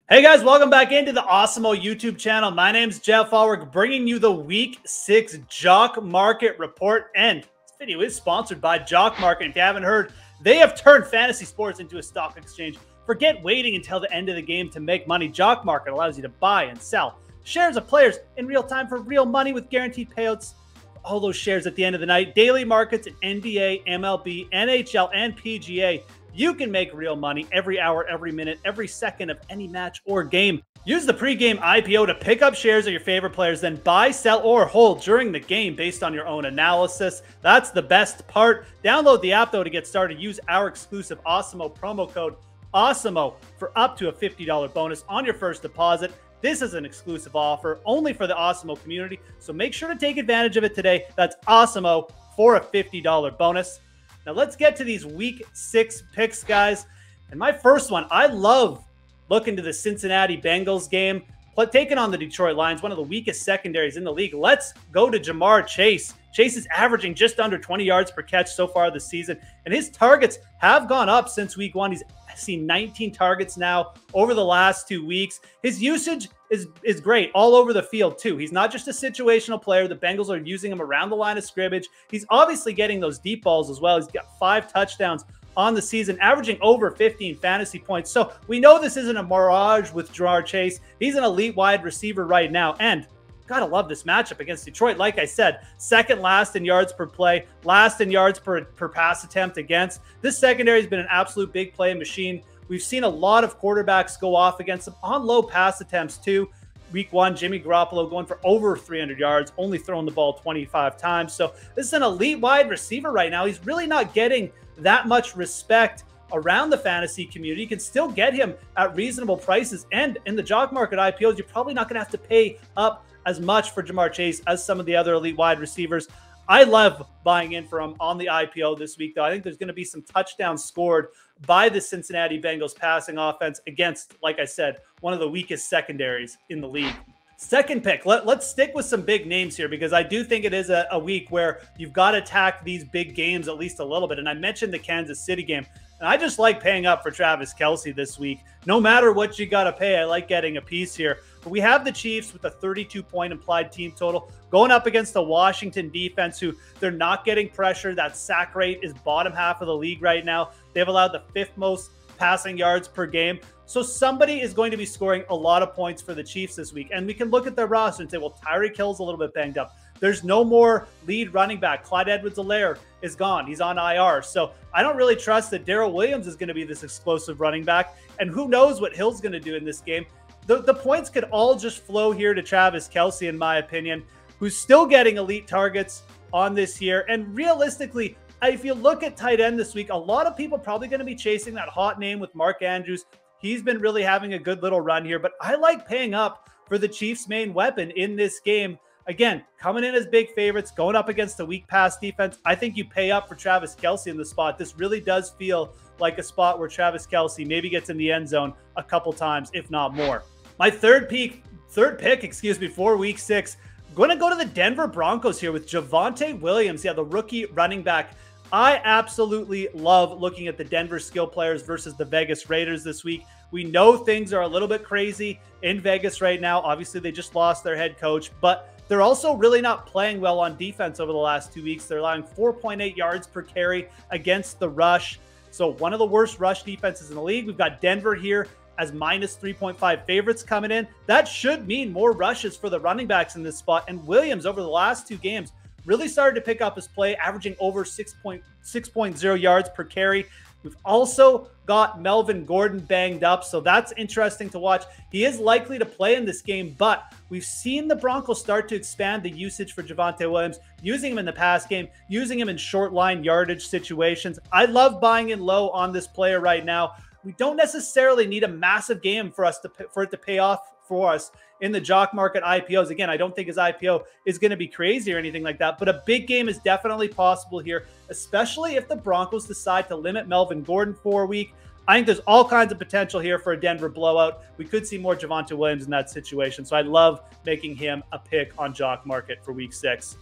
Hey guys, welcome back into the Awesemo YouTube channel. My name's Geoff Ulrich, bringing you the Week 6 Jock Market Report. And this video is sponsored by Jock Market. If you haven't heard, they have turned fantasy sports into a stock exchange. Forget waiting until the end of the game to make money. Jock Market allows you to buy and sell shares of players in real time for real money with guaranteed payouts. All those shares at the end of the night. Daily markets in NBA, MLB, NHL, and PGA. You can make real money every hour, every minute, every second of any match or game. Use the pregame IPO to pick up shares of your favorite players, then buy, sell, or hold during the game based on your own analysis. That's the best part. Download the app, though, to get started. Use our exclusive Awesemo promo code Awesemo for up to a $50 bonus on your first deposit. This is an exclusive offer only for the Awesemo community, so make sure to take advantage of it today. That's Awesemo for a $50 bonus. Now let's get to these Week 6 picks, guys. And my first one, I love looking to the Cincinnati Bengals game, but taking on the Detroit Lions, one of the weakest secondaries in the league. Let's go to Jamar Chase. Chase is averaging just under 20 yards per catch so far this season, and his targets have gone up since Week 1. He's seen 19 targets now over the last 2 weeks. His usage is great all over the field too. He's not just a situational player. The Bengals are using him around the line of scrimmage. He's obviously getting those deep balls as well. He's got 5 touchdowns on the season, averaging over 15 fantasy points. So we know this isn't a mirage with Jamar Chase. He's an elite wide receiver right now, and gotta love this matchup against Detroit. Like I said, second last in yards per play, last in yards per pass attempt against. This secondary has been an absolute big play machine. We've seen a lot of quarterbacks go off against them on low pass attempts too. Week 1, Jimmy Garoppolo going for over 300 yards, only throwing the ball 25 times. So this is an elite wide receiver right now. He's really not getting that much respect around the fantasy community. You can still get him at reasonable prices. And in the Jock Market IPOs, you're probably not going to have to pay up as much for Jamar Chase as some of the other elite wide receivers. I love buying in for him on the IPO this week, though. I think there's going to be some touchdowns scored by the Cincinnati Bengals passing offense against, like I said, one of the weakest secondaries in the league. Second pick, let's stick with some big names here, because I do think it is a week where you've got to attack these big games at least a little bit. And I mentioned the Kansas City game, and I just like paying up for Travis Kelce this week. No matter what you got to pay, I like getting a piece here. But we have the Chiefs with a 32-point implied team total going up against the Washington defense, who they're not getting pressure. That sack rate is bottom half of the league right now. They've allowed the 5th most passing yards per game. So somebody is going to be scoring a lot of points for the Chiefs this week. And we can look at their roster and say, well, Tyreek Hill's a little bit banged up. There's no more lead running back. Clyde Edwards-Helaire is gone. He's on IR. So I don't really trust that Darrell Williams is going to be this explosive running back. And who knows what Hill's going to do in this game. The points could all just flow here to Travis Kelce, in my opinion, who's still getting elite targets on this year. And realistically, if you look at tight end this week, a lot of people probably going to be chasing that hot name with Mark Andrews. He's been really having a good little run here, but I like paying up for the Chiefs' main weapon in this game. Again, coming in as big favorites, going up against a weak pass defense. I think you pay up for Travis Kelce in the spot. This really does feel like a spot where Travis Kelce maybe gets in the end zone a couple times, if not more. My third pick, for Week 6. I'm going to go to the Denver Broncos here with Javonte Williams. Yeah, the rookie running back. I absolutely love looking at the Denver skill players versus the Vegas Raiders this week. We know things are a little bit crazy in Vegas right now. Obviously, they just lost their head coach, but they're also really not playing well on defense over the last 2 weeks. They're allowing 4.8 yards per carry against the rush. So one of the worst rush defenses in the league. We've got Denver here as minus 3.5 favorites coming in. That should mean more rushes for the running backs in this spot. And Williams, over the last 2 games, really started to pick up his play, averaging over 6.0 yards per carry. We've also got Melvin Gordon banged up, so that's interesting to watch. He is likely to play in this game, but we've seen the Broncos start to expand the usage for Javonte Williams, using him in the pass game, using him in short line yardage situations. I love buying in low on this player right now. We don't necessarily need a massive game for it to pay off for us in the Jock Market IPOs. Again, I don't think his IPO is going to be crazy or anything like that, but a big game is definitely possible here, especially if the Broncos decide to limit Melvin Gordon for a week. I think there's all kinds of potential here for a Denver blowout. We could see more Javonte Williams in that situation, so I love making him a pick on Jock Market for Week 6.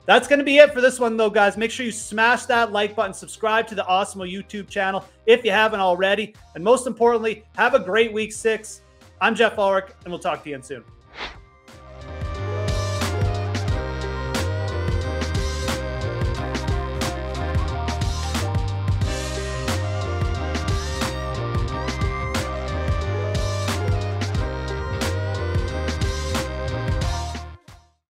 That's going to be it for this one, though, guys. Make sure you smash that like button, subscribe to the Awesemo YouTube channel if you haven't already, and most importantly, have a great Week 6. I'm Geoff Ulrich, and we'll talk to you again soon.